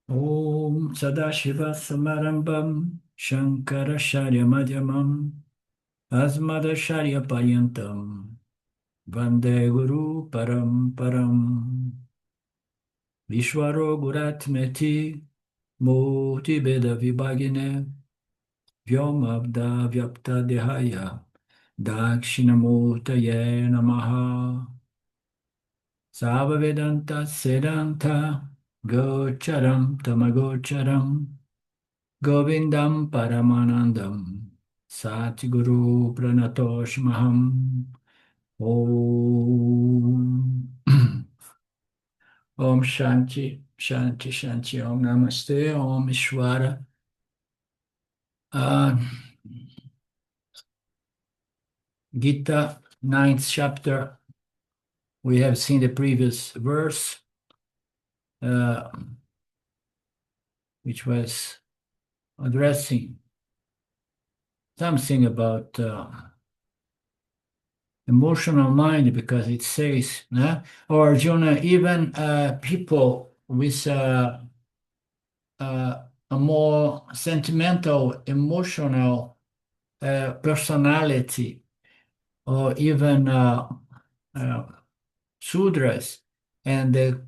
Om Sadashiva Samarambam Shankaracharya Madhyamam Asmadacharya Paryantam Vande Guru Paramparam Vishwaro Guratmeti Murti Beda Vibhagine Vyomabda Vyapta Dehaya Dakshinamurtaye Namaha Savavedanta Sedanta Gocharam Tamagocharam Govindam Paramanandam Satguru Pranatoshmaham Om Om Shanti Shanti Shanti Om Namaste Om Ishwara. uh, Gita, ninth chapter. We have seen the previous verse, uh, which was addressing something about emotional mind, because it says, or Arjuna, even people with a more sentimental, emotional personality, or even uh, sudras, and the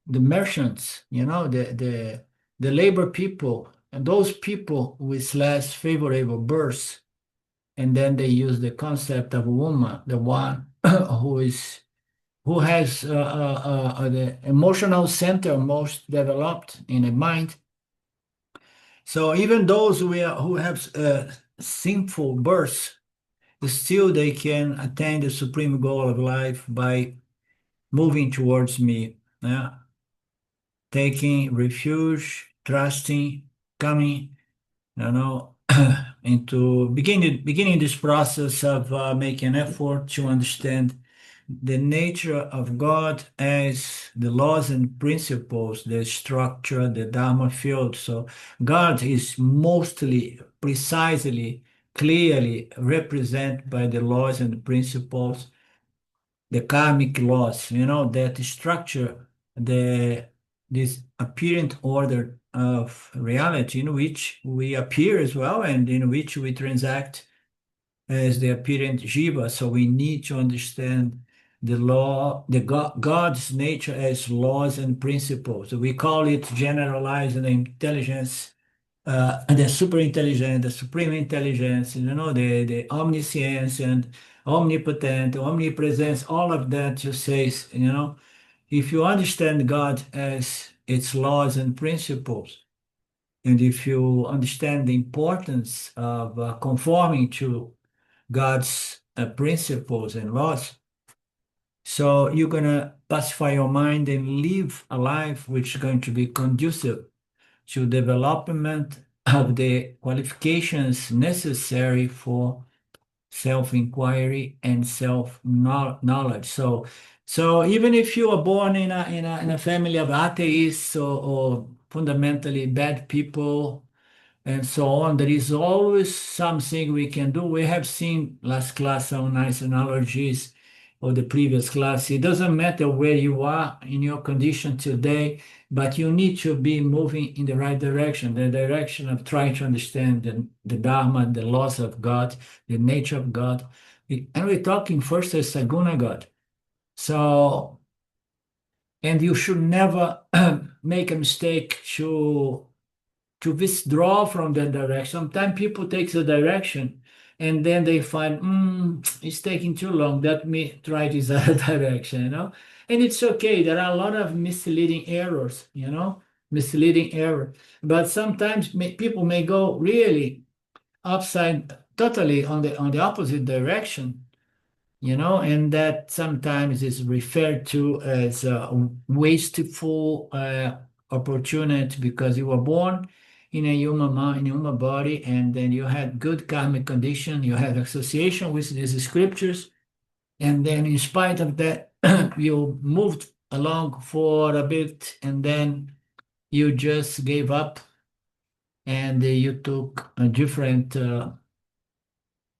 the merchants, the labor people, and those people with less favorable births. And then they use the concept of a woman, the one who has the emotional center most developed in the mind. So even those who have sinful births, still they can attain the supreme goal of life by moving towards me, taking refuge, trusting, coming, you know, into beginning this process of making effort to understand the nature of God as the laws and principles, the structure, the Dharma field. So God is mostly, precisely, clearly represented by the laws and principles, the karmic laws, that structure this apparent order of reality in which we appear as well, and in which we transact as the apparent jiva. So we need to understand the law, God's nature as laws and principles. We call it generalized intelligence, the super intelligent, the supreme intelligence, the omniscience and omnipotent, omnipresence, all of that just says, if you understand God as its laws and principles, and if you understand the importance of conforming to God's principles and laws, so you're going to pacify your mind and live a life which is going to be conducive to development of the qualifications necessary for self-inquiry and self-knowledge. So even if you are born in a family of atheists, or fundamentally bad people, and so on, there is always something we can do. We have seen last class some nice analogies, or the previous class. It doesn't matter where you are in your condition today, but you need to be moving in the right direction, the direction of trying to understand the Dharma, the laws of God, the nature of God. And we're talking first as Saguna God. So, and you should never make a mistake to withdraw from that direction. Sometimes people take the direction and then they find, it's taking too long. Let me try this other direction. And it's okay. There are a lot of misleading errors, misleading error. But sometimes people may go really upside, totally on the opposite direction, and that sometimes is referred to as a wasteful opportunity, because you were born in a human mind, in a human body, and then you had good karmic condition, you had association with these scriptures, and then in spite of that, you moved along for a bit, and then you just gave up, and you took a different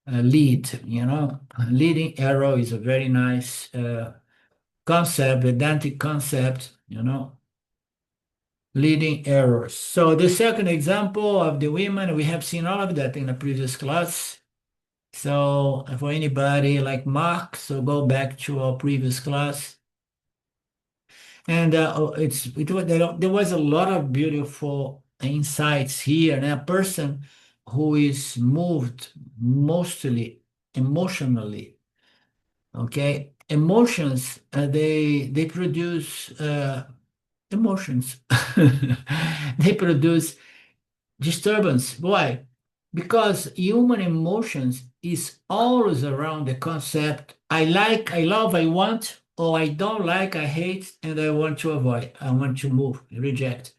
lead. Leading arrow is a very nice concept, Vedantic concept, leading errors. So the second example of the women, we have seen all of that in the previous class. So for anybody like Mark, so go back to our previous class. And there was a lot of beautiful insights here. And a person who is moved mostly emotionally, okay? Emotions, they produce emotions. They produce disturbance. Why? Because human emotions is always around the concept I like, I love, I want, or I don't like, I hate, and I want to avoid. I want to move, reject.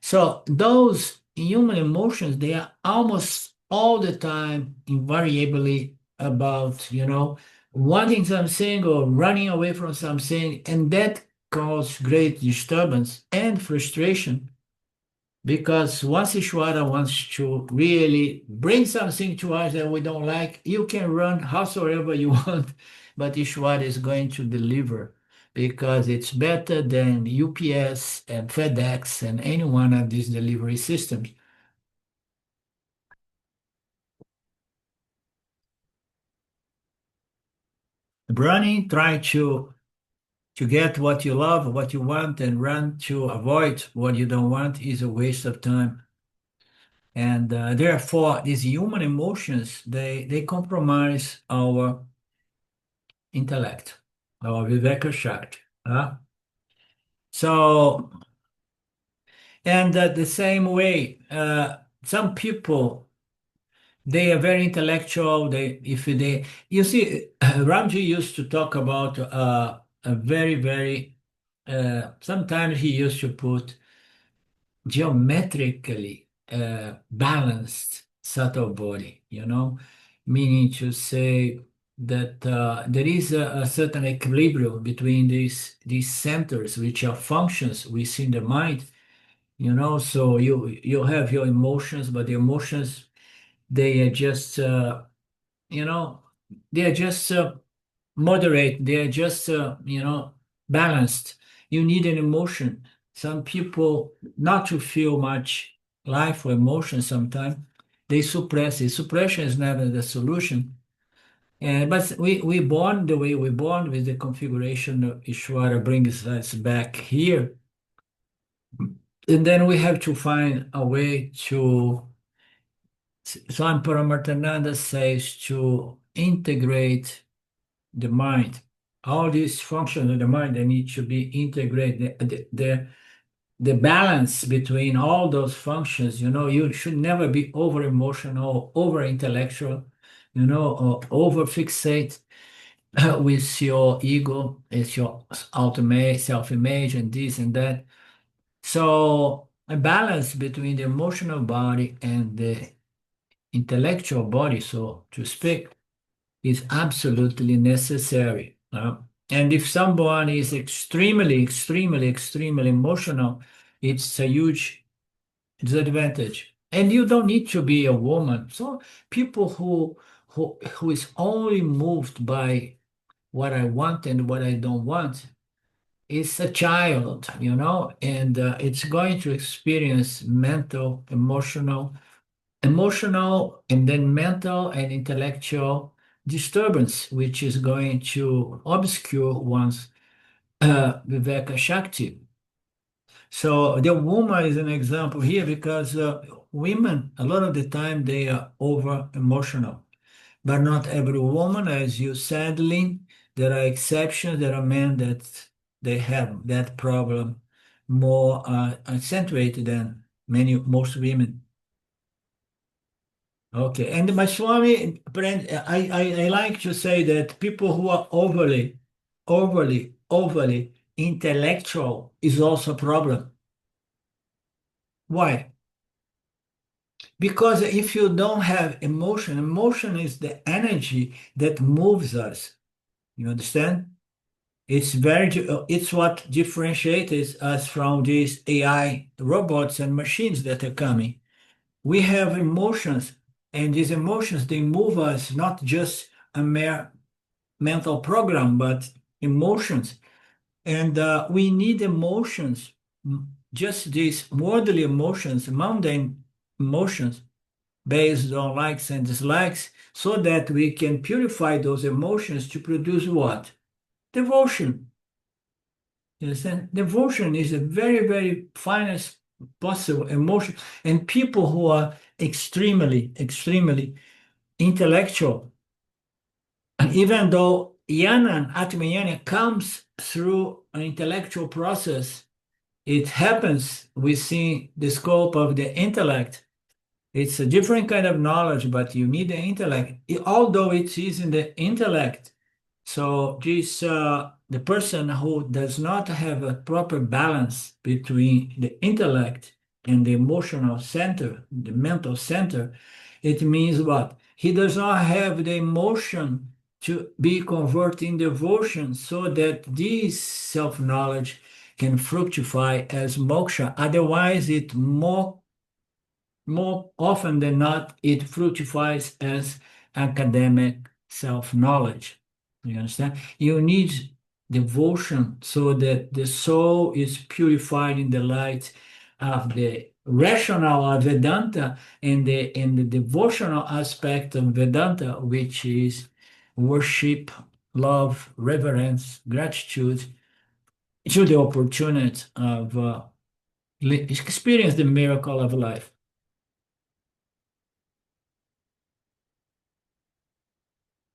So those human emotions, they are almost all the time invariably about, wanting something or running away from something, and that causes great disturbance and frustration because once Ishwara wants to really bring something to us that we don't like, you can run howsoever you want, but Ishwara is going to deliver because it's better than UPS and FedEx and any one of these delivery systems. Running, try to get what you love, what you want, and run to avoid what you don't want is a waste of time. And therefore, these human emotions, they compromise our intellect, our Viveka Shakti. So, and the same way, some people, they are very intellectual. You see, Ramji used to talk about a very, very, sometimes he used to put geometrically balanced subtle body, meaning to say that there is a certain equilibrium between these centers, which are functions within the mind, so you have your emotions, but the emotions, they are just, you know, they are just moderate, they are just, balanced. You need an emotion. Some people, not to feel much life or emotion sometimes, they suppress it. Suppression is never the solution. And but we born the way we born with the configuration of Ishvara brings us back here. And then we have to find a way to, Swami Paramarthananda says, to integrate the mind. All these functions of the mind, they need to be integrated. The balance between all those functions, you should never be over emotional, over intellectual, or over fixate with your ego, it's your ultimate self-image and this and that. So a balance between the emotional body and the intellectual body, so to speak, is absolutely necessary. And if someone is extremely, extremely, extremely emotional, it's a huge disadvantage. And you don't need to be a woman. So people who is only moved by what I want and what I don't want is a child, and it's going to experience mental, emotional and then mental and intellectual disturbance, which is going to obscure one's Viveka Shakti. So the woman is an example here because women, a lot of the time, they are over emotional, but not every woman, as you said, Lynn. There are exceptions. There are men that they have that problem more accentuated than most women. Okay, and my Swami, I like to say that people who are overly intellectual is also a problem. Why? Because if you don't have emotion, emotion is the energy that moves us. You understand? It's what differentiates us from these AI robots and machines that are coming. We have emotions, and these emotions, they move us, not just a mere mental program, but emotions. And we need emotions just these worldly emotions, mundane emotions based on likes and dislikes, so that we can purify those emotions to produce what? Devotion. You understand? Devotion is a very, very finest possible emotion. And people who are extremely, extremely intellectual, and even though Yana, Atmajnana comes through an intellectual process, it happens within the scope of the intellect. It's a different kind of knowledge, but you need the intellect. Although it is in the intellect, so this the person who does not have a proper balance between the intellect and the emotional center, the mental center, it means what? He does not have the emotion to be converted in devotion, so that this self-knowledge can fructify as moksha. Otherwise, it more often than not, it fructifies as academic self-knowledge. You understand? You need devotion so that the soul is purified in the light of the rational of Vedanta and the devotional aspect of Vedanta, which is worship, love, reverence, gratitude to the opportunity of experience the miracle of life.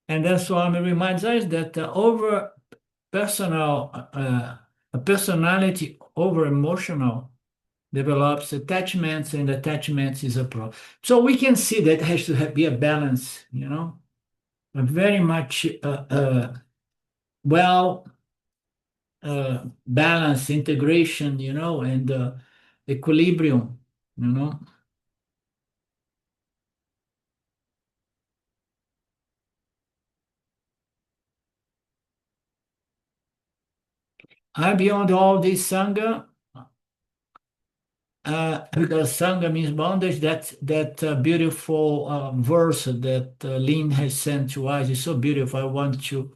And then Swami reminds us that over personal, a personality over emotional develops attachments, and attachments is a problem. So we can see that has to be a balance, a very much well balanced integration, and equilibrium, you know. I beyond all this Sangha, because Sangha means bondage, that beautiful verse that Lynn has sent to us is so beautiful. I want to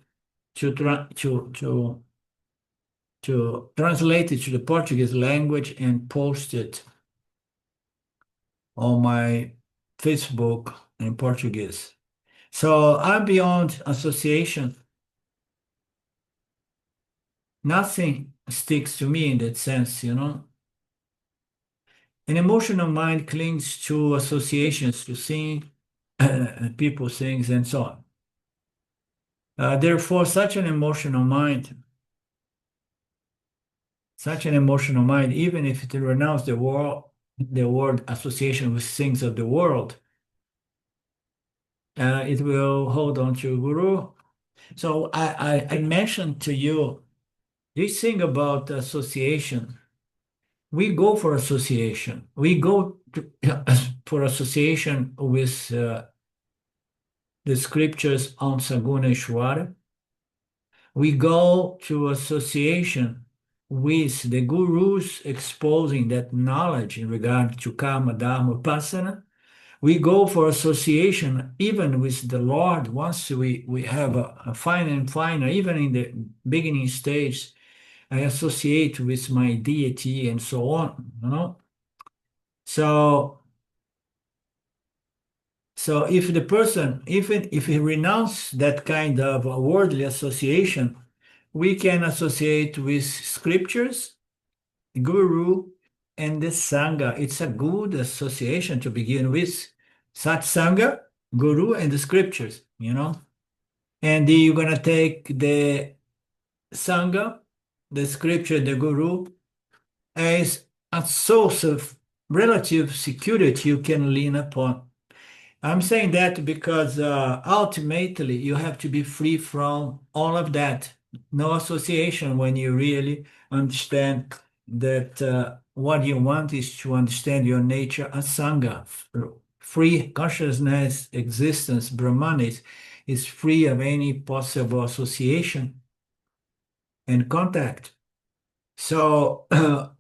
translate it to the Portuguese language and post it on my Facebook in Portuguese. So I'm beyond association. Nothing sticks to me in that sense. An emotional mind clings to associations, to seeing people, things, and so on. Therefore, such an emotional mind, even if it renounces the word association with things of the world, it will hold on to Guru. So I mentioned to you this thing about association. We go for association. We go for association with the scriptures on Saguna Ishwara. We go to association with the gurus exposing that knowledge in regard to karma, dharma, upasana. We go for association even with the Lord once we have a finer and finer, even in the beginning stage, I associate with my deity and so on. So if the person, even if he renounces that kind of worldly association, we can associate with scriptures, guru, and the sangha. It's a good association to begin with. Satsanga, guru, and the scriptures. And you're gonna take the sangha, the scripture, the guru, as a source of relative security you can lean upon. I'm saying that because ultimately you have to be free from all of that. No association when you really understand that what you want is to understand your nature as Sangha. Free consciousness existence, Brahman is free of any possible association and contact. So,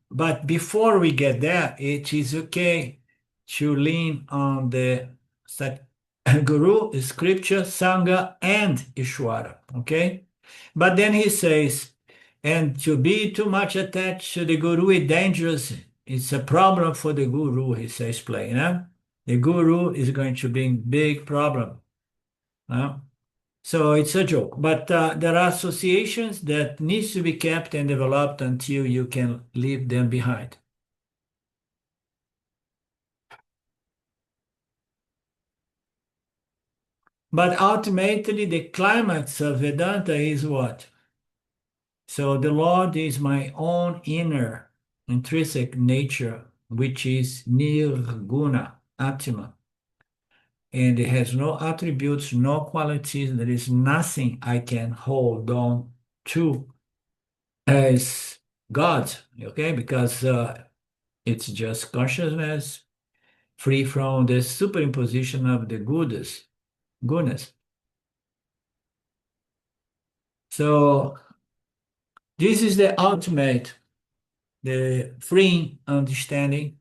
but before we get there, it is okay to lean on the Guru, Scripture, Sangha, and Ishwara. Okay? But then he says, and to be too much attached to the Guru is dangerous It's a problem for the guru, he says plain. The guru is going to be big problem. Huh? So it's a joke. But there are associations that needs to be kept and developed until you can leave them behind. But ultimately, the climax of Vedanta is what? So the Lord is my own inner intrinsic nature, which is nirguna, Atma. And it has no attributes, no qualities. There is nothing I can hold on to as God, okay? Because it's just consciousness free from the superimposition of the goodness. So this is the ultimate, the free understanding.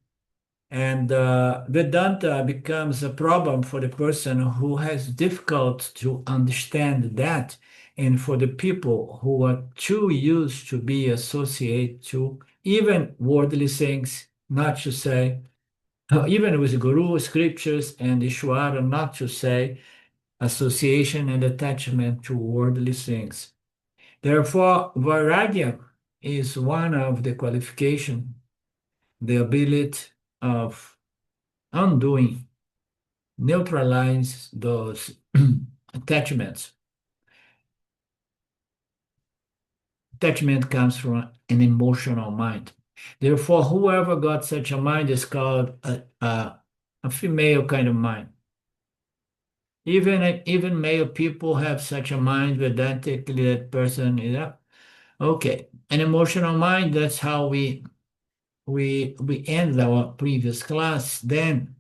And Vedanta becomes a problem for the person who has difficult to understand that, and for the people who are too used to be associated to even worldly things, not to say, even with Guru, scriptures, and Ishwara, not to say association and attachment to worldly things. Therefore, Vairagya is one of the qualifications, the ability of undoing, neutralize those attachments. Attachment comes from an emotional mind. Therefore, whoever got such a mind is called a female kind of mind. Even male people have such a mind. Vedantically, that person is okay. An emotional mind. That's how we end our previous class. Then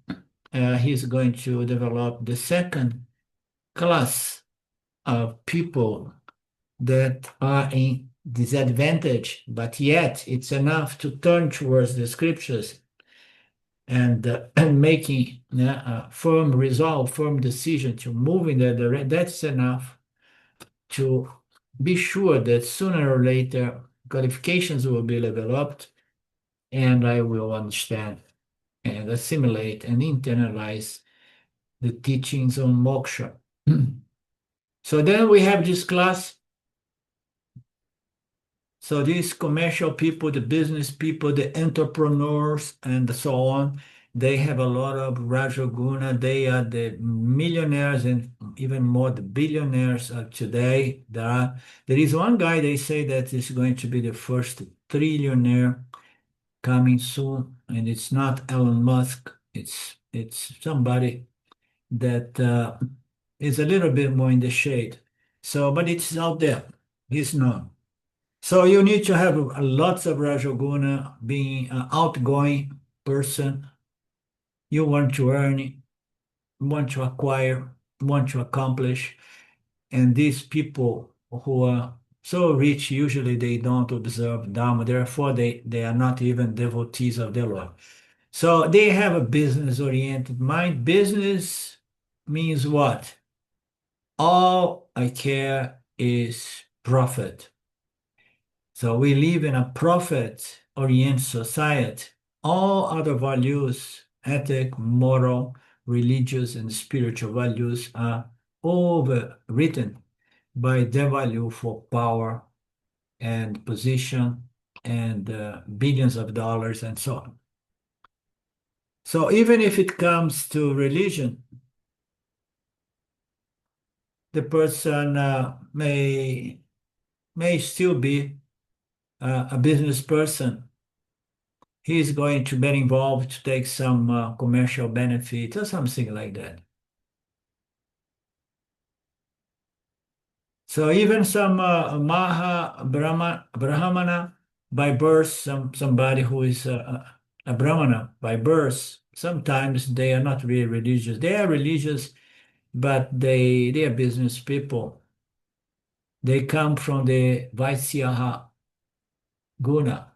he's going to develop the second class of people that are in disadvantage, but yet it's enough to turn towards the scriptures and making a firm resolve, firm decision to move in that direction. That's enough to be sure that sooner or later qualifications will be developed and I will understand and assimilate and internalize the teachings on moksha. So then we have this class. So these commercial people, the business people, the entrepreneurs, and so on, they have a lot of Rajoguna. They are the millionaires and even more the billionaires of today. There is one guy they say that is going to be the first trillionaire coming soon, and it's not Elon Musk. It's somebody that is a little bit more in the shade. So, but it's out there. He's known. So you need to have lots of Rajoguna, being an outgoing person. You want to earn, want to acquire, want to accomplish. And these people who are so rich, usually they don't observe Dharma. Therefore, they are not even devotees of the Lord. So they have a business-oriented mind. Business means what? All I care is profit. So we live in a profit-oriented society. All other values, ethic, moral, religious, and spiritual values are overwritten by their value for power and position and billions of dollars and so on. So even if it comes to religion, the person may still be a business person. He's going to be involved to take some commercial benefit or something like that. So even some Brahmana by birth, somebody who is a Brahmana by birth, sometimes they are not really religious. They are religious, but they are business people. They come from the vaisya guna.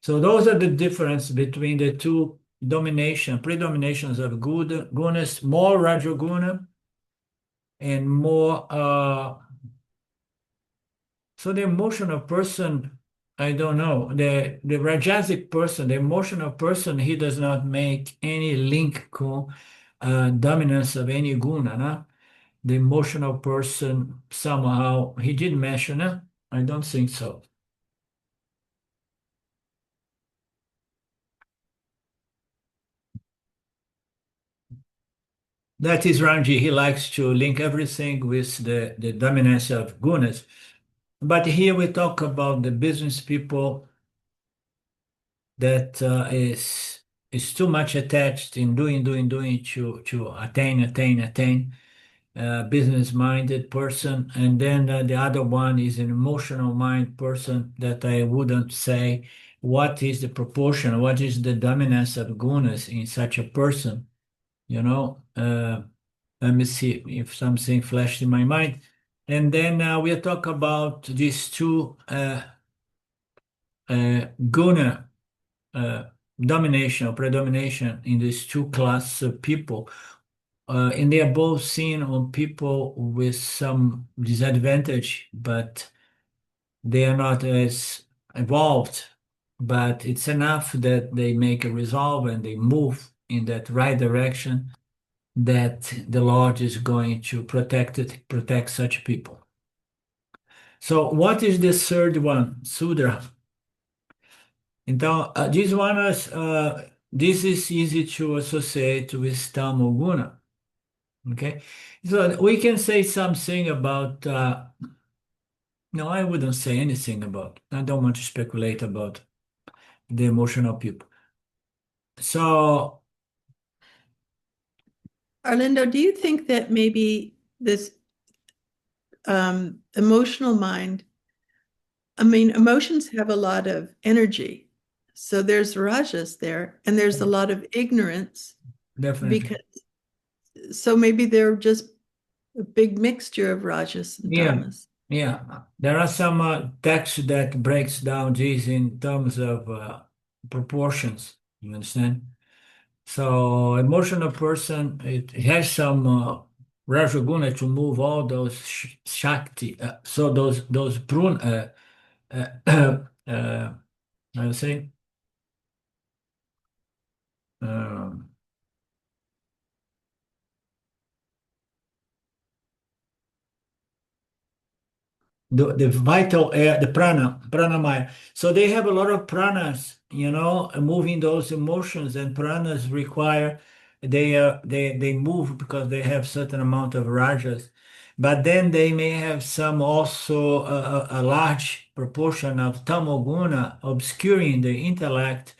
So those are the difference between the two predominations of good gunas, more rajoguna and more So the emotional person, I don't know. The Rajasic person, the emotional person, he does not make any link to dominance of any guna. No? The emotional person somehow he did mention it. I don't think so. That is Ranji. He likes to link everything with the dominance of gunas. But here we talk about the business people that is too much attached in doing to attain. Business-minded person, and then the other one is an emotional mind person that I wouldn't say what is the proportion, what is the dominance of gunas in such a person, you know. Let me see if something flashed in my mind. And then we'll talk about these two guna uh, domination or predomination in these two classes of people. And they are both seen on people with some disadvantage, but they are not as evolved. But it's enough that they make a resolve and they move in that right direction that the Lord is going to protect such people. So what is the third one? Sudra. Então, this is easy to associate with Tamoguna. Okay, so we can say something about. No, I wouldn't say anything about. I don't want to speculate about the emotional people. So, Arlindo, do you think that maybe this emotional mind, I mean, emotions have a lot of energy. So there's rajas there, and there's a lot of ignorance definitely, because so maybe they're just a big mixture of rajas and yeah, tamas. yeah. There are some text that breaks down this in terms of proportions. You understand? So, emotional person, it has some Rajaguna to move all those Shakti. So those prun. I would say. Um, the vital air, the pranamaya. So they have a lot of pranas, moving those emotions, and pranas require they move because they have certain amount of rajas, but then they may have some also a large proportion of tamoguna obscuring the intellect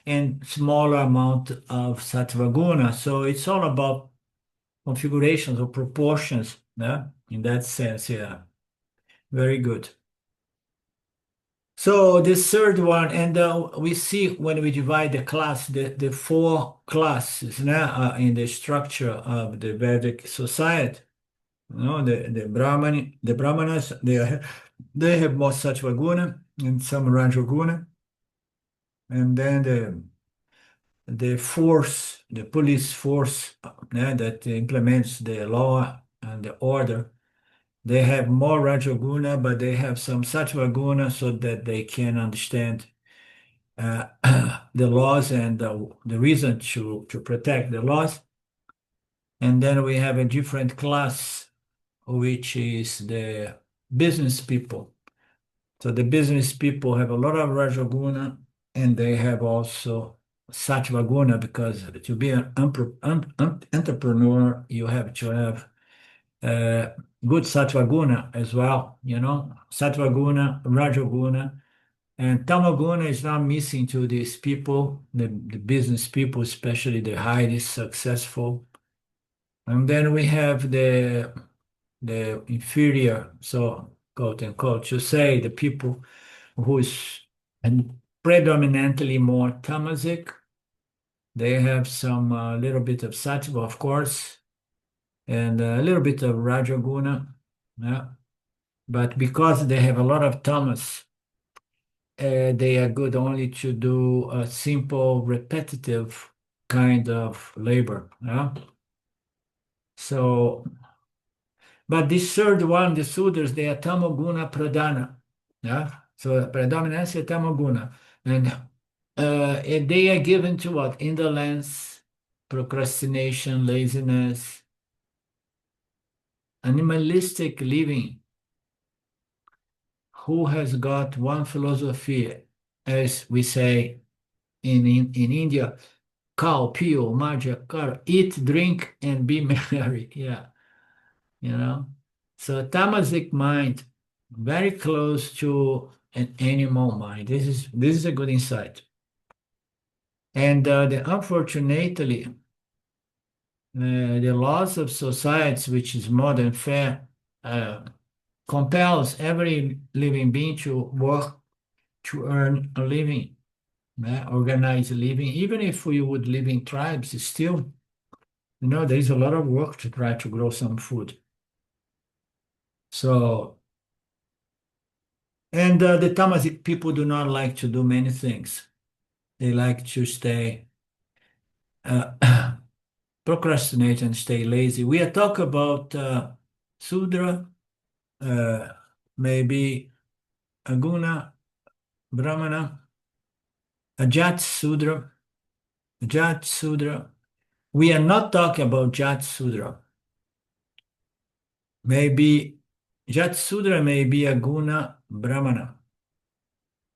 and smaller amount of sattvaguna. So it's all about configurations or proportions, yeah, in that sense, yeah. Very good. So the third one, and we see when we divide the class, the four classes now in the structure of the Vedic society. The Brahmanas, they have more sattva guna and some Rajoguna, and then the force, the police force that implements the law and the order. They have more Rajoguna, but they have some Sattva guna so that they can understand the laws and the reason to protect the laws. And then we have a different class, which is the business people. So the business people have a lot of Rajoguna, and they have also Sattva guna, because to be an entrepreneur, you have to have good sattva guna as well, sattva guna, rajoguna, and tamaguna is not missing to these people, the business people, especially the highly successful. And then we have the inferior, so quote unquote, to say the people who is predominantly more tamasic. They have some little bit of sattva, of course, and a little bit of Rajaguna. Yeah. But because they have a lot of tamas, they are good only to do a simple, repetitive kind of labor. Yeah. So, but this third one, the sudras, they are tamoguna pradana. Yeah. So predominance is tamaguna. And they are given to what? Indolence, procrastination, laziness, animalistic living. Who has got one philosophy, as we say in India, cow, pio, maja, car, eat, drink, and be merry. Yeah, you know. So tamasic mind, very close to an animal mind. This is a good insight. And unfortunately, the laws of society, which is modern fair, uh, compels every living being to work to earn a living, organize a living. Even if we would live in tribes, it's still, there is a lot of work to try to grow some food. So, and the Tamasic people do not like to do many things. They like to stay, uh, procrastinate and stay lazy. We are talking about Sudra, uh, maybe Aguna, Brahmana, Ajat Sudra, Jat Sudra. We are not talking about Jat Sudra. Maybe Jat Sudra may be a guna Brahmana.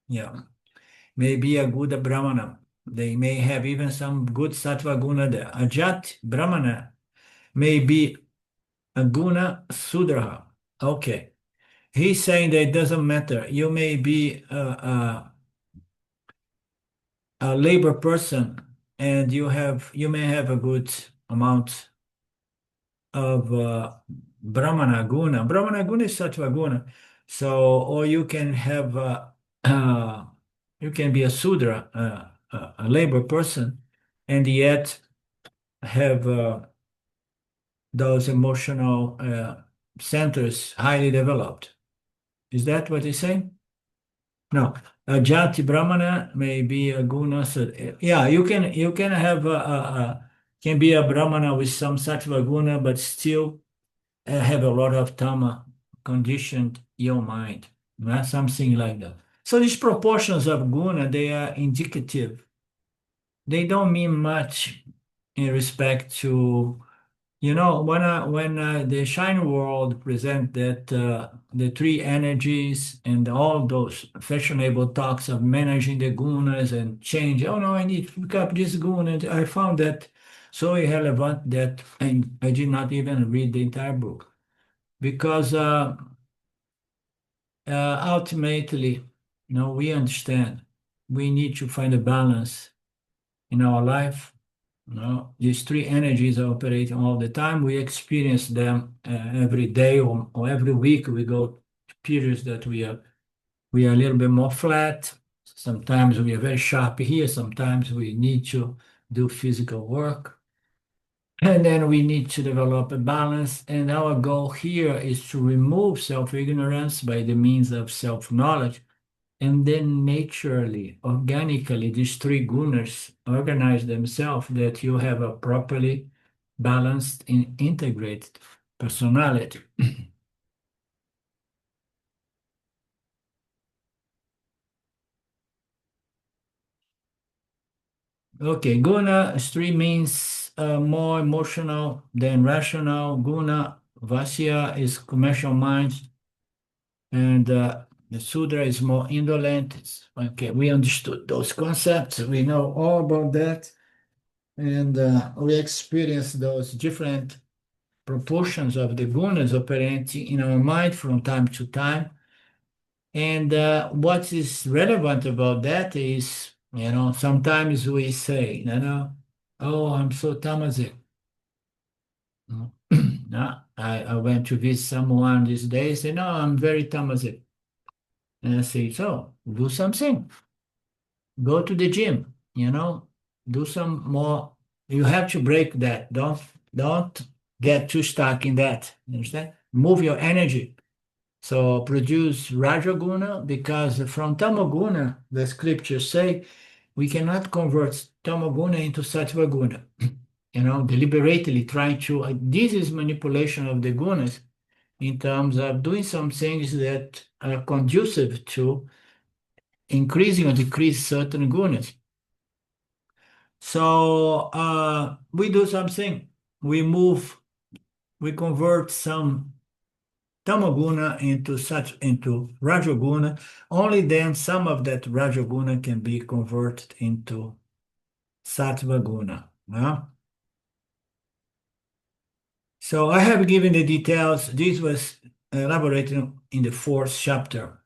Yeah. Maybe a good Brahmana. They may have even some good Sattva guna there. A Jat Brahmana may be a guna Sudra. Okay. He's saying that it doesn't matter. You may be a labor person and you may have a good amount of Brahmana guna. Brahmana guna is Sattva guna. So, or you can have, you can be a Sudra, a labor person, and yet have those emotional centers highly developed. Is that what he's saying? No. A Jati Brahmana may be a guna. Yeah, you can have can be a Brahmana with some Sattva guna, but still have a lot of tama conditioned your mind, something like that. So these proportions of guna, they are indicative. They don't mean much in respect to, when the Shine World present that the three energies and all those fashionable talks of managing the gunas and change. Oh no, I need to pick up this guna. I found that so irrelevant that I did not even read the entire book because ultimately, we understand we need to find a balance in our life. These three energies are operating all the time. We experience them every day or every week. We go to periods that we are a little bit more flat. Sometimes we are very sharp here. Sometimes we need to do physical work. And then we need to develop a balance. And our goal here is to remove self-ignorance by the means of self-knowledge. And then naturally, organically, these three gunas organize themselves that you have a properly balanced and integrated personality. Okay, guna three means more emotional than rational. Guna, vaisya is commercial mind, and the Sudra is more indolent. Okay, we understood those concepts. We know all about that. And we experience those different proportions of the gunas operating in our mind from time to time. And what is relevant about that is, sometimes we say, oh, I'm so tamasic. No, no, I went to visit someone these days, say, no, I'm very tamasic. And I say, so do something. Go to the gym, do some more. You have to break that. Don't get too stuck in that. You understand? Move your energy. So produce Rajaguna because from Tamaguna, the scriptures say we cannot convert Tamaguna into Sattvaguna. Deliberately trying to. This is manipulation of the gunas in terms of doing some things that conducive to increasing or decrease certain gunas. So we do something. We convert some tamaguna into rajoguna. Only then some of that rajoguna can be converted into sattva guna. Yeah? So I have given the details. This was elaborated in the fourth chapter.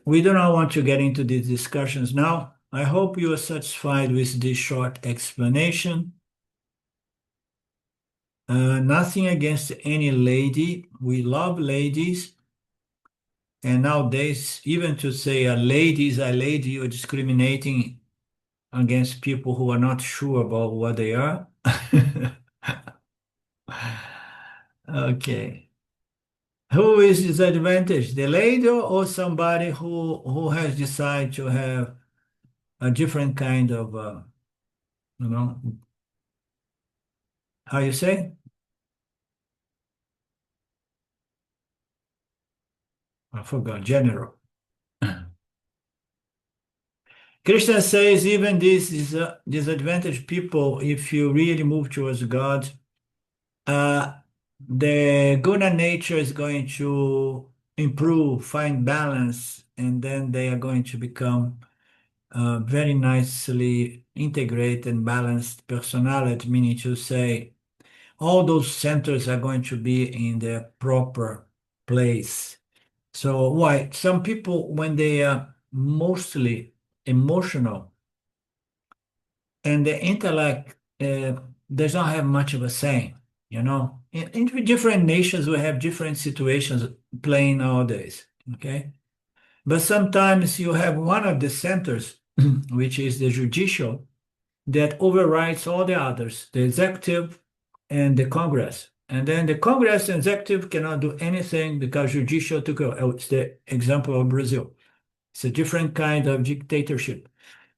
We do not want to get into these discussions now. I hope you are satisfied with this short explanation. Nothing against any lady. We love ladies. And nowadays, even to say a lady is a lady, you're discriminating against people who are not sure about what they are. Okay. Who is disadvantaged? The lady or somebody who has decided to have a different kind of, you know, how you say? I forgot, general. Krishna says even this is disadvantaged people, if you really move towards God, uh, the guna nature is going to improve, find balance, and then they are going to become very nicely integrated and balanced personality, meaning to say all those centers are going to be in their proper place. So why? Some people, when they are mostly emotional and the intellect does not have much of a say, you know. In different nations, we have different situations playing nowadays, okay? But sometimes you have one of the centers, which is the judicial, that overrides all the others, the executive and the Congress. And then the Congress and executive cannot do anything because judicial took over. Oh, it's the example of Brazil. It's a different kind of dictatorship.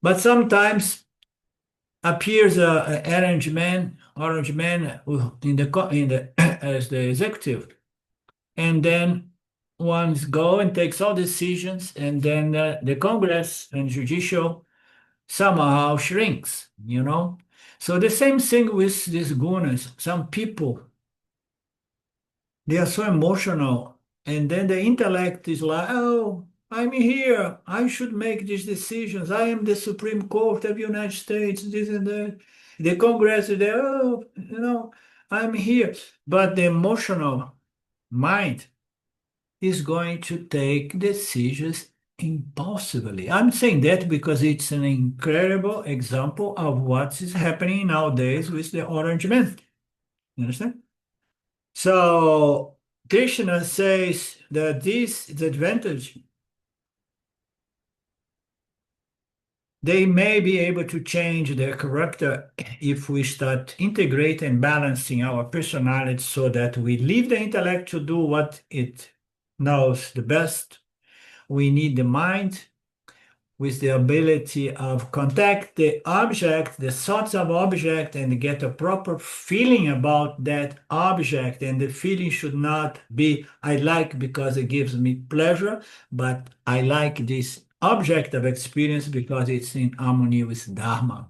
But sometimes appears an orange man in the as the executive, and then ones go and takes all decisions, and then the Congress and judicial somehow shrinks, you know. So the same thing with these gunas. Some people they are so emotional, and then the intellect is like, oh, I'm here. I should make these decisions. I am the Supreme Court of the United States, this and that. The Congress is there, oh, I'm here. But the emotional mind is going to take decisions impulsively. I'm saying that because it's an incredible example of what is happening nowadays with the orange man. You understand? So Krishna says that this is advantage. They may be able to change their character if we start integrating and balancing our personality so that we leave the intellect to do what it knows the best. We need the mind with the ability of contact the object, the thoughts of object, and get a proper feeling about that object. And the feeling should not be, I like because it gives me pleasure, but I like this object of experience because it's in harmony with Dharma.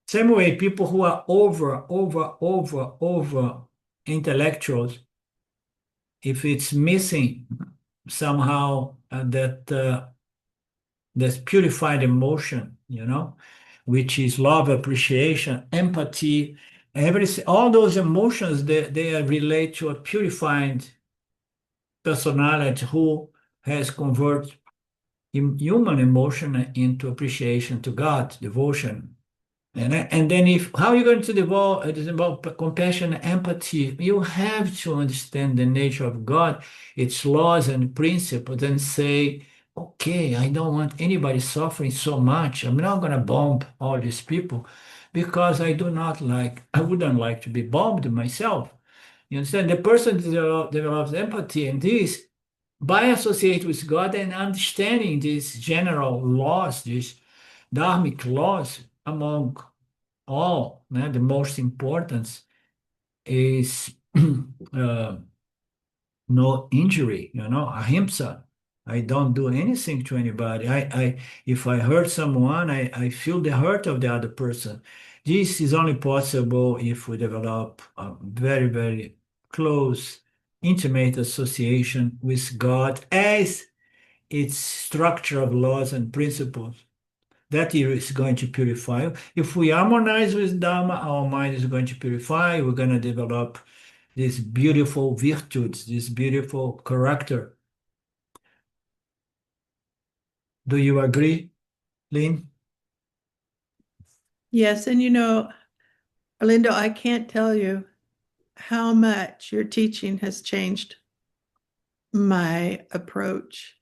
Same way, people who are over intellectuals, if it's missing somehow this purified emotion, which is love, appreciation, empathy, everything, all those emotions, they relate to a purified personality who has converted human emotion into appreciation to God, devotion. And then if how are you going to develop it is about compassion, empathy. You have to understand the nature of God, its laws and principles, and say, okay, I don't want anybody suffering so much. I'm not going to bomb all these people because I wouldn't like to be bombed myself. You understand? The person develops empathy and this by associating with God and understanding these general laws, these dharmic laws, among all, the most important is uh, no injury, ahimsa. I don't do anything to anybody. If I hurt someone, I feel the hurt of the other person. This is only possible if we develop a very, very close, intimate association with God as its structure of laws and principles. That is going to purify. If we harmonize with Dharma, our mind is going to purify. We're going to develop these beautiful virtues, this beautiful character. Do you agree, Lynn? Yes, and Orlando, I can't tell you how much your teaching has changed my approach,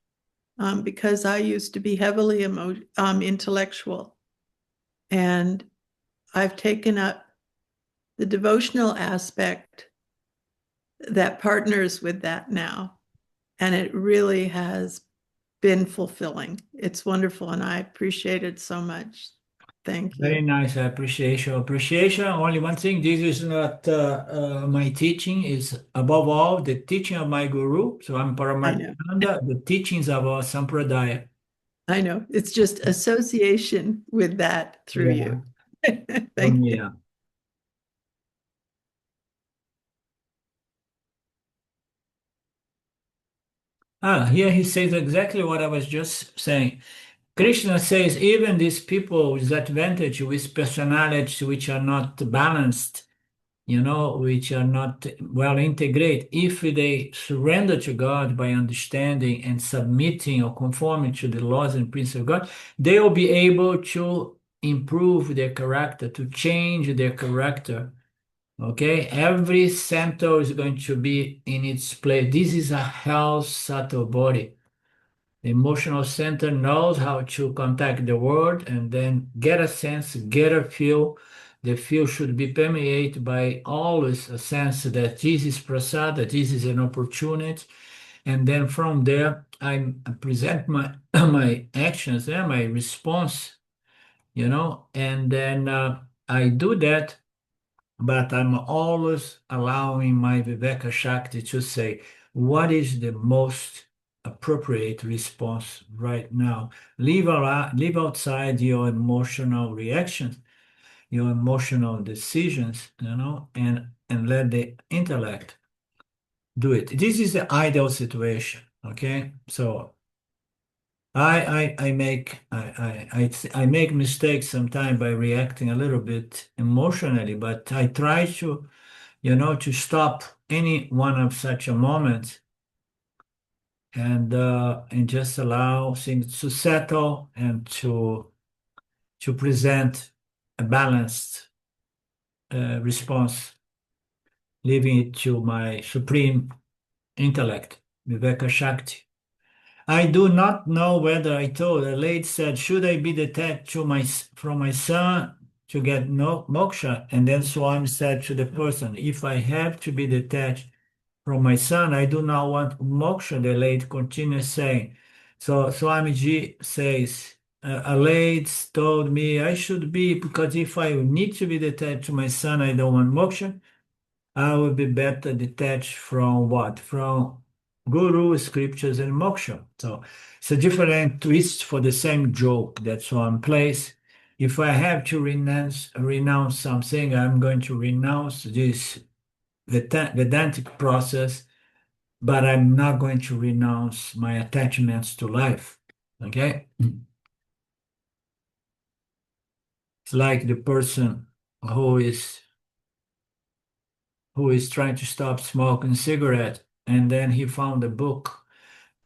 because I used to be heavily intellectual, and I've taken up the devotional aspect that partners with that now, and it really has been fulfilling. It's wonderful, and I appreciate it so much. Thank Very you. nice. I appreciation. Appreciation. Only one thing. This is not my teaching. Is above all the teaching of my guru. So I'm I know. Paramatmananda. The teachings of our sampradaya. I know. It's just association with that through Yeah. you. Thank you. Yeah. Here he says exactly what I was just saying. Krishna says even these people with advantage, with personalities which are not balanced, which are not well integrated, if they surrender to God by understanding and submitting or conforming to the laws and principles of God, they will be able to improve their character, to change their character. Okay, every center is going to be in its place. This is a health subtle body. The emotional center knows how to contact the world and then get a sense, get a feel. The feel should be permeated by always a sense that this is prasad, that this is an opportunity. And then from there, I present my my actions and my response, and then I do that, but I'm always allowing my Viveka Shakti to say, what is the most appropriate response right now? Leave outside your emotional reactions, your emotional decisions, and let the intellect do it. This is the ideal situation. Okay, so I make mistakes sometimes by reacting a little bit emotionally, but I try to stop any one of such a moment and just allow things to settle and to present a balanced response, leaving it to my supreme intellect, Viveka Shakti. I do not know whether I told. A lady said, "Should I be detached from my son to get no moksha?" And then Swami said to the person, "If I have to be detached from my son, I do not want moksha," the lady continues saying. So Swamiji says, a lady told me I should be, because if I need to be detached to my son, I don't want moksha. I would be better detached from what? From guru, scriptures, and moksha. So it's a different twist for the same joke that's one place. If I have to renounce something, I'm going to renounce this Vedantic process, but I'm not going to renounce my attachments to life. Okay? It's like the person who is trying to stop smoking cigarette, and then he found a book,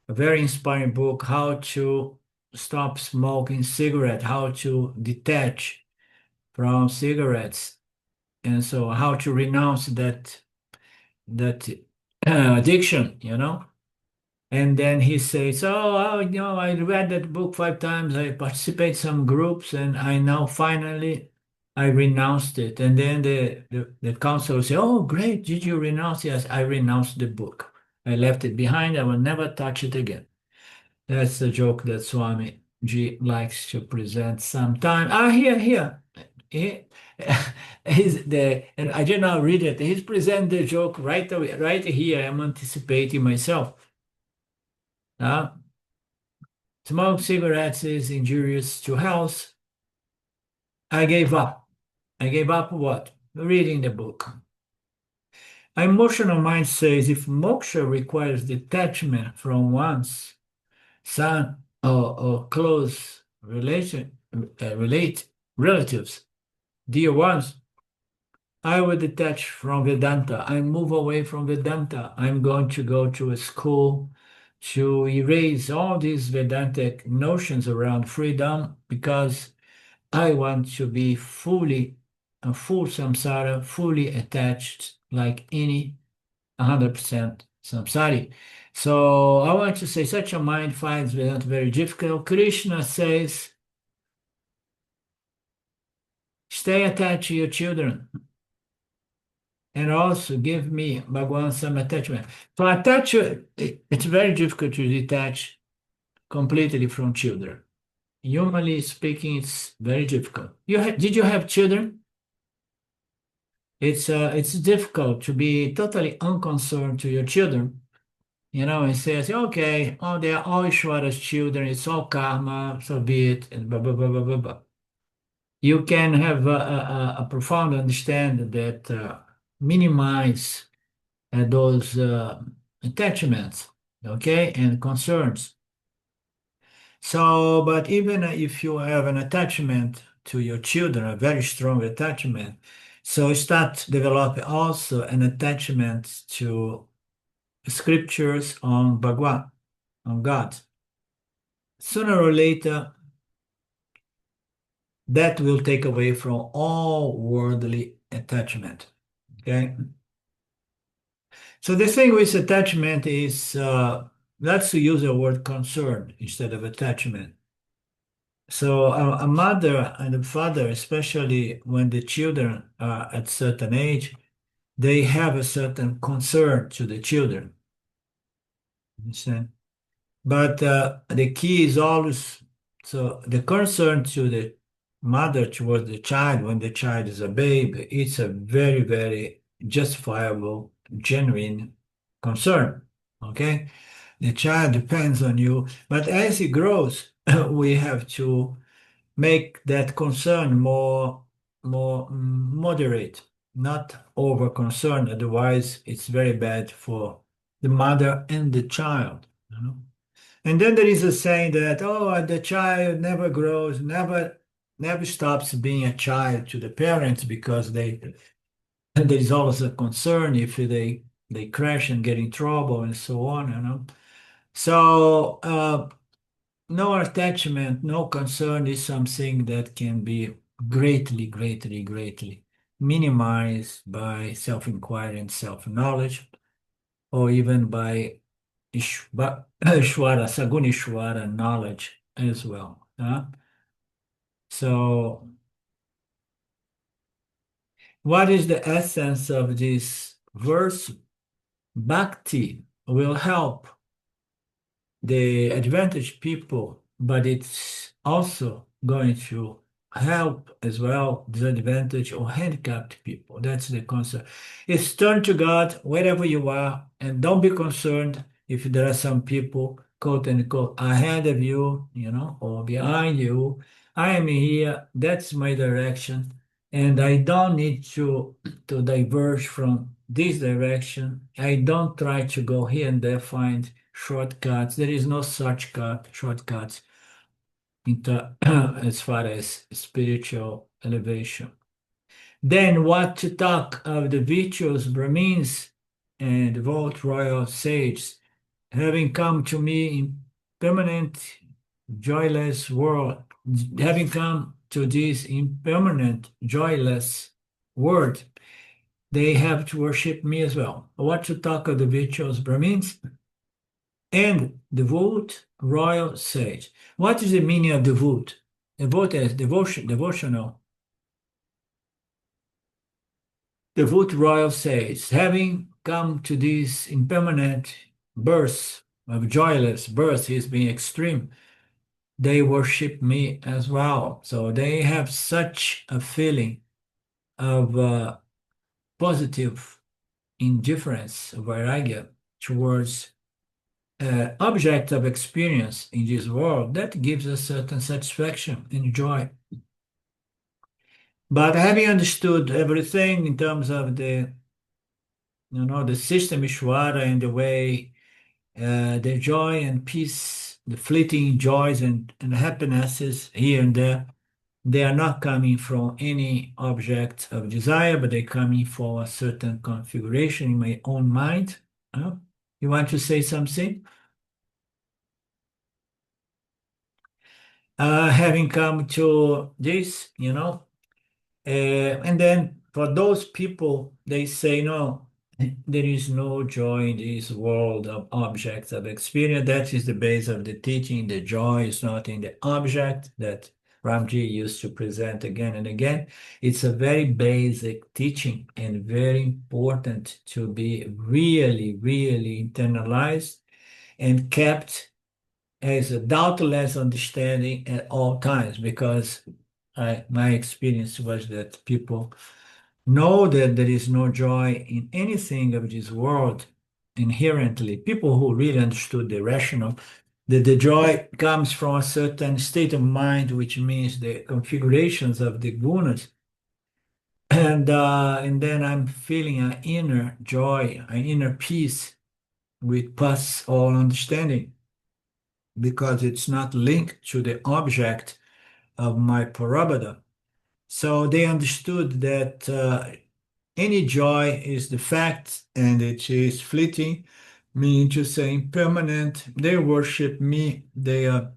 a very inspiring book, how to stop smoking cigarette, how to detach from cigarettes, and so how to renounce that addiction, And then he says, "Oh, I read that book 5 times. I participate some groups, and I now finally I renounced it." And then the counselor say, "Oh, great! Did you renounce?" "Yes, I renounced the book." I left it behind. I will never touch it again. That's the joke that Swami G likes to present sometime. Here. He, and I did not read it. He's present the joke right away, right here. I'm anticipating myself. Smoke cigarettes is injurious to health. I gave up. I gave up what? Reading the book. Emotional mind says if moksha requires detachment from one's son or close relatives, dear ones, I will detach from Vedanta. I move away from Vedanta. I'm going to go to a school to erase all these Vedantic notions around freedom because I want to be fully, a full samsara, fully attached like any 100% samsari. So I want to say such a mind finds Vedanta very difficult. Krishna says, stay attached to your children and also give me, Bhagwan, some attachment. So it's very difficult to detach completely from children. Humanly speaking, it's very difficult. Did you have children? It's difficult to be totally unconcerned to your children. And says, okay, oh, they are all Ishvara's children, it's all karma, so be it, and blah, blah, blah, blah, blah, blah. You can have a profound understanding that minimize those attachments, okay, and concerns. So, but even if you have an attachment to your children, a very strong attachment, so start developing also an attachment to scriptures on Bhagwan, on God. Sooner or later, that will take away from all worldly attachment. Okay. So the thing with attachment is, let's use the word concern instead of attachment. So a mother and a father, especially when the children are at certain age, they have a certain concern to the children. Understand? But the key is always, so the concern to the mother towards the child when the child is a babe, it's a very, very justifiable, genuine concern. Okay? The child depends on you, but as he grows, we have to make that concern more moderate, not over concerned. Otherwise, it's very bad for the mother and the child. And then there is a saying that, oh, the child never grows, never stops being a child to the parents because there is always a concern if they crash and get in trouble and so on. So no attachment, no concern is something that can be greatly, greatly, greatly minimized by self-inquiry and self-knowledge, or even by Ishvara, Saguna Ishvara knowledge as well. So, what is the essence of this verse? Bhakti will help the advantaged people, but it's also going to help as well disadvantaged or handicapped people. That's the concept. It's turn to God wherever you are, and don't be concerned if there are some people, quote unquote, ahead of you, or behind you. I am here. That's my direction, and I don't need to diverge from this direction. I don't try to go here and there, find shortcuts. There is no such shortcuts as far as spiritual elevation. Then what to talk of the virtuous Brahmins and devout royal sages, having come to me in permanent joyless world, having come to this impermanent joyless world, they have to worship me as well. What to talk of the virtuous Brahmins and devout royal sage. What is the meaning of devout? Devout is devotional. Devout royal sage, having come to this impermanent birth, of joyless birth, he's being extreme, they worship me as well. So they have such a feeling of positive indifference, vairagya, towards object of experience in this world that gives a certain satisfaction and joy. But having understood everything in terms of the system Ishvara and the way the joy and peace, the fleeting joys and happinesses here and there, they are not coming from any object of desire, but they're coming for a certain configuration in my own mind. You want to say something? Having come to this, and then for those people, they say, no, there is no joy in this world of objects of experience. That is the base of the teaching. The joy is not in the object that Ramji used to present again and again. It's a very basic teaching and very important to be really, really internalized and kept as a doubtless understanding at all times, because my experience was that people know that there is no joy in anything of this world inherently. People who really understood the rational, that the joy comes from a certain state of mind, which means the configurations of the gunas. And then I'm feeling an inner joy, an inner peace, which pass all understanding, because it's not linked to the object of my parabada. So they understood that any joy is the fact and it is fleeting, meaning to say impermanent. They worship me. They are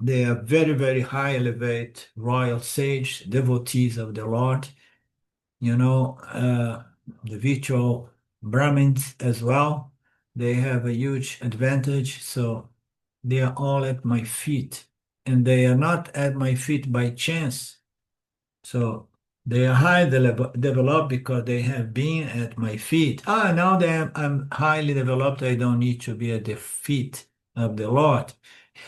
very, very high elevate royal sage, devotees of the Lord, the virtual Brahmins as well. They have a huge advantage. So they are all at my feet, and they are not at my feet by chance. So they are developed because they have been at my feet. Now that I'm highly developed, I don't need to be at the feet of the Lord.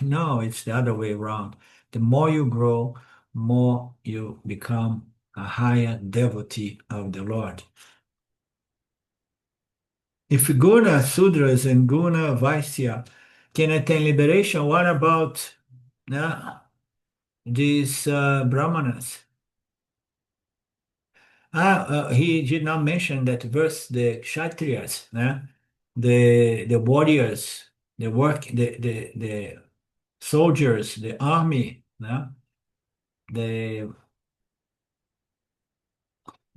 No, it's the other way around. The more you grow, more you become a higher devotee of the Lord. If guna, sudras, and guna, vaisya can attain liberation, what about these brahmanas? He did not mention that verse, the kshatriyas, the warriors, the soldiers, the army, the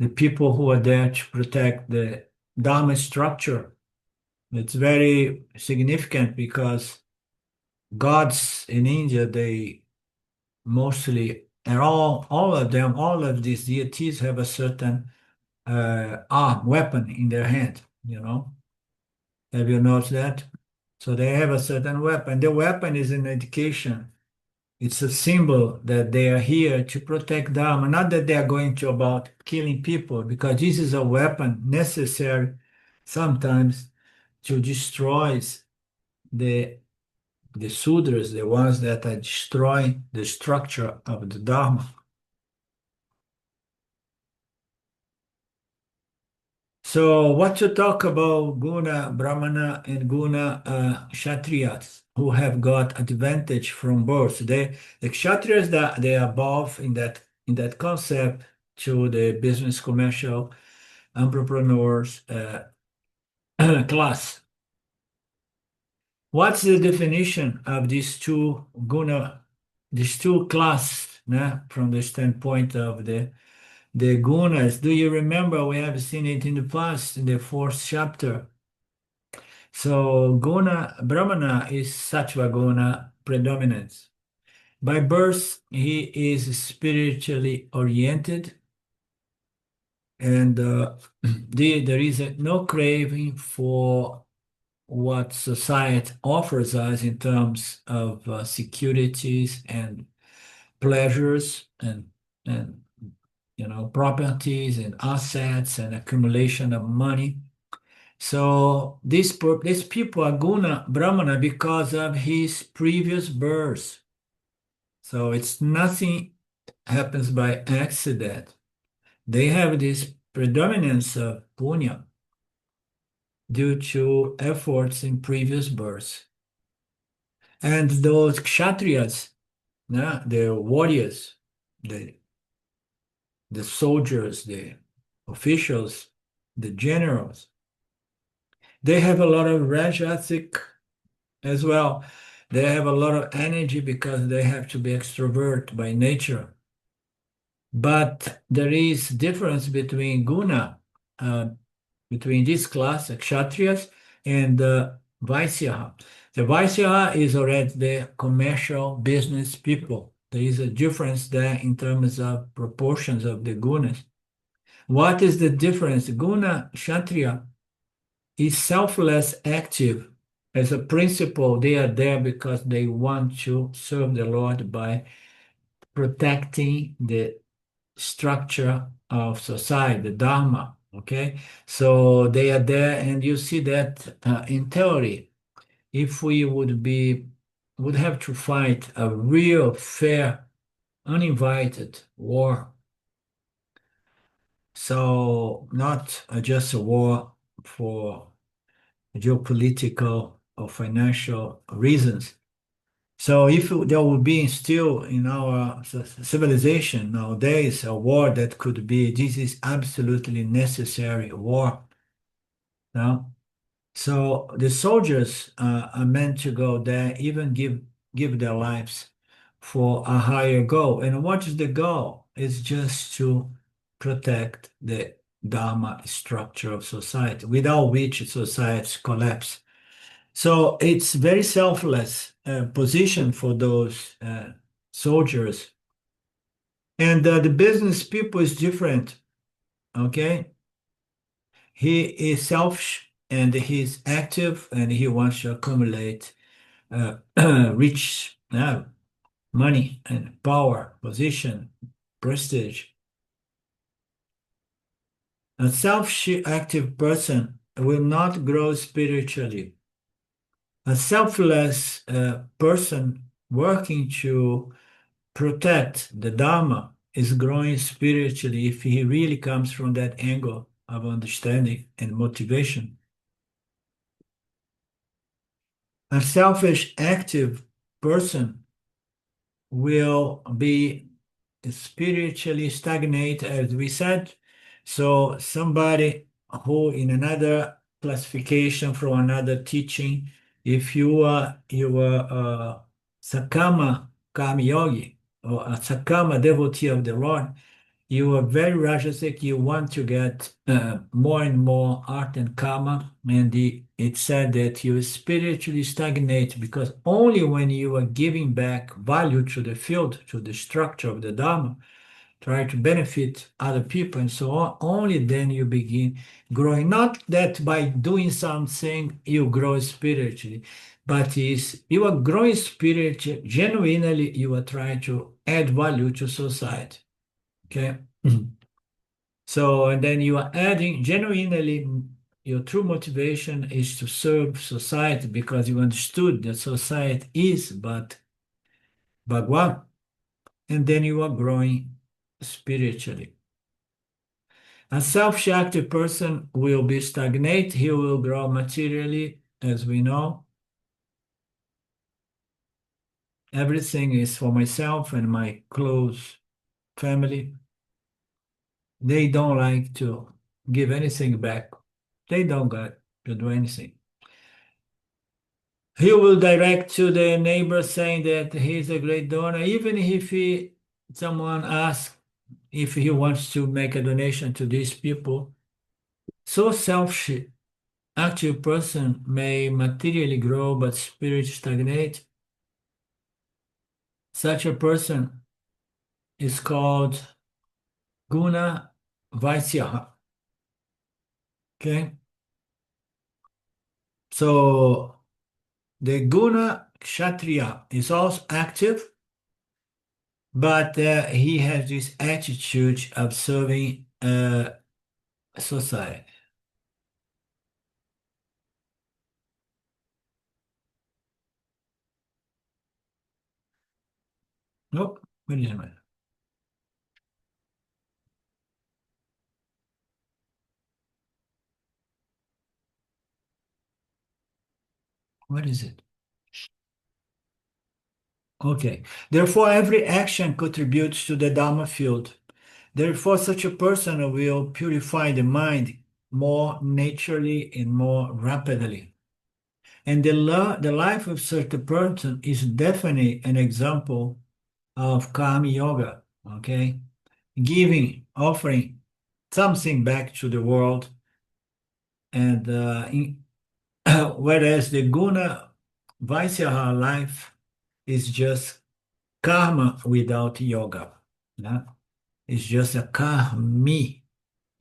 the people who are there to protect the dharma structure. It's very significant because gods in India, they mostly, and all of them, all of these deities have a certain weapon in their hand, Have you noticed that? So they have a certain weapon. The weapon is an indication. It's a symbol that they are here to protect Dharma, not that they are going to about killing people, because this is a weapon necessary sometimes to destroy the sudras, the ones that are destroying the structure of the Dharma. So what to talk about Guna, Brahmana, and Guna Kshatriyas who have got advantage from birth? The Kshatriyas, that they are above in that concept to the business commercial entrepreneurs class. What's the definition of these two classes, from the standpoint of the gunas? Do you remember? We have seen it in the past in the fourth chapter. So guna, Brahmana is sattva guna predominance. By birth, he is spiritually oriented, and there is no craving for what society offers us in terms of securities and pleasures and properties and assets and accumulation of money. So these people are guna brahmana because of his previous birth. So it's nothing happens by accident. They have this predominance of punya due to efforts in previous births. And those kshatriyas, the warriors, the, the soldiers, the officials, the generals, they have a lot of rajasic as well. They have a lot of energy because they have to be extrovert by nature. But there is difference between guna, uh, between this class, kshatriyas, and vaisya. The vaisya is already the commercial business people. There is a difference there in terms of proportions of the gunas. What is the difference? Guna kshatriya is selfless active. As a principle, they are there because they want to serve the Lord by protecting the structure of society, the Dharma. Okay, so they are there, and you see that in theory, if we would have to fight a real, fair, uninvited war. So not just a war for geopolitical or financial reasons. So if there would be still in our civilization nowadays a war that could be, this is absolutely necessary war. No? So the soldiers are meant to go there, even give their lives for a higher goal. And what is the goal? It's just to protect the Dharma structure of society, without which societies collapse. So it's very selfless position for those soldiers. And the business people is different. Okay, he is selfish and he's active and he wants to accumulate rich money and power, position, prestige. A selfish active person will not grow spiritually. A selfless person working to protect the Dharma is growing spiritually if he really comes from that angle of understanding and motivation. A selfish, active person will be spiritually stagnate, as we said. So somebody who in another classification from another teaching, if you are a Sakama Karma Yogi or a Sakama devotee of the Lord, you are very rajasic. You want to get more and more art and karma, and it said that you spiritually stagnate because only when you are giving back value to the field, to the structure of the Dharma, try to benefit other people and so on, only then you begin growing. Not that by doing something you grow spiritually, but is you are growing spiritually, genuinely you are trying to add value to society. Okay. So, and then you are adding genuinely, your true motivation is to serve society because you understood that society is but Bhagwan, and then you are growing spiritually. A self-active person will be stagnate, he will grow materially, as we know. Everything is for myself and my close family. They don't like to give anything back. They don't got to do anything. He will direct to the neighbor saying that he's a great donor, even if someone asks if he wants to make a donation to these people. So selfish, active person may materially grow, but spirit stagnate. Such a person is called guna vaisya. Okay, so the guna kshatriya is also active, but he has this attitude of serving society. Nope. Wait a minute. What is it? Okay. Therefore, every action contributes to the Dharma field. Therefore, such a person will purify the mind more naturally and more rapidly. And the life of such a person is definitely an example of karma yoga, okay? Giving, offering something back to the world. And whereas the guna vaisya life is just karma without yoga. Né? It's just a karmi,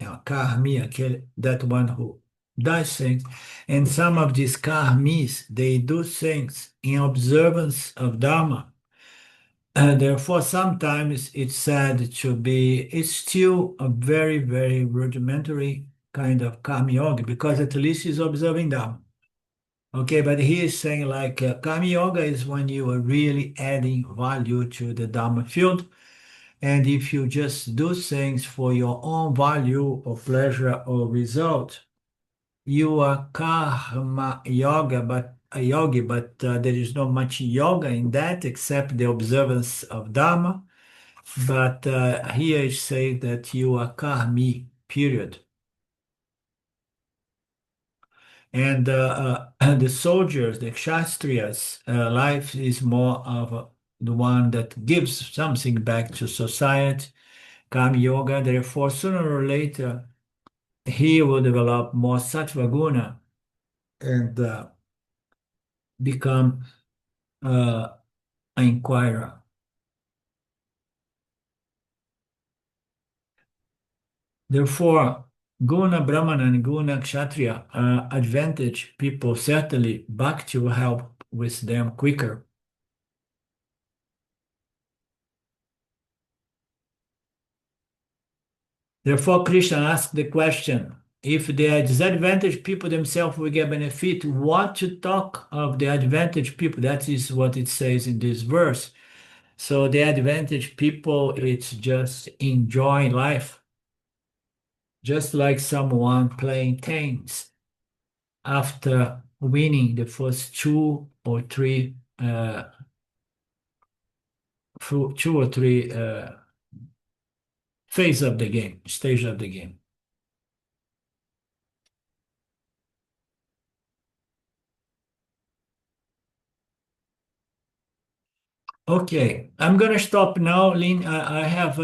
karmi, that one who does things. And some of these karmis, they do things in observance of Dharma. Therefore, sometimes it's said to be, it's still a very, very rudimentary kind of karma yoga because at least it's observing Dharma. Okay, but he is saying like karma yoga is when you are really adding value to the Dharma field. And if you just do things for your own value or pleasure or result, you are karma yoga, but a yogi, but there is not much yoga in that except the observance of Dharma. But here it says that you are karmi, period. And the soldiers, the kshatriyas, life is more of the one that gives something back to society, karma yoga. Therefore, sooner or later, he will develop more sattva guna and become an inquirer. Therefore, guna brahmana and guna kshatriya are advantage people certainly. Bhakti will help with them quicker. Therefore, Krishna asked the question, if the disadvantaged people themselves will get benefit, what to talk of the advantaged people? That is what it says in this verse. So the advantaged people, it's just enjoy life, just like someone playing tennis after winning the first two or three phase of the game, stage of the game. Okay, I'm gonna stop now, Lynn. I have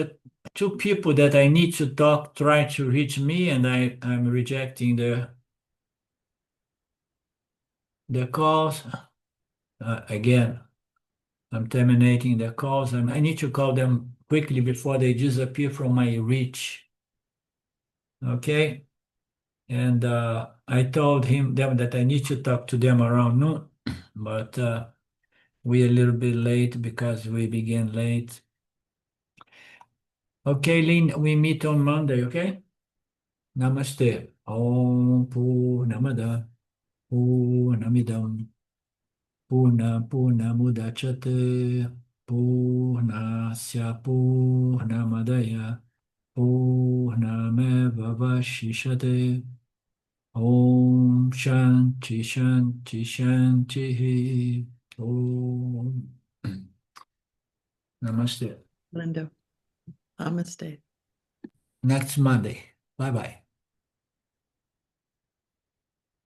two people that I need to talk, try to reach me, and I'm rejecting the calls. Again, I'm terminating the calls. I need to call them quickly before they disappear from my reach. Okay, and I told them that I need to talk to them around noon, but we're a little bit late because we began late. Okay, Lynn, we meet on Monday. Okay. Namaste. Om Purnamada Purnamidam Purnamudachyate Purnasya Purnamadaya Purnameva Vashishate Om Shanti Shanti Shanti Om Namaste. Linda, namaste. Next Monday. Bye bye.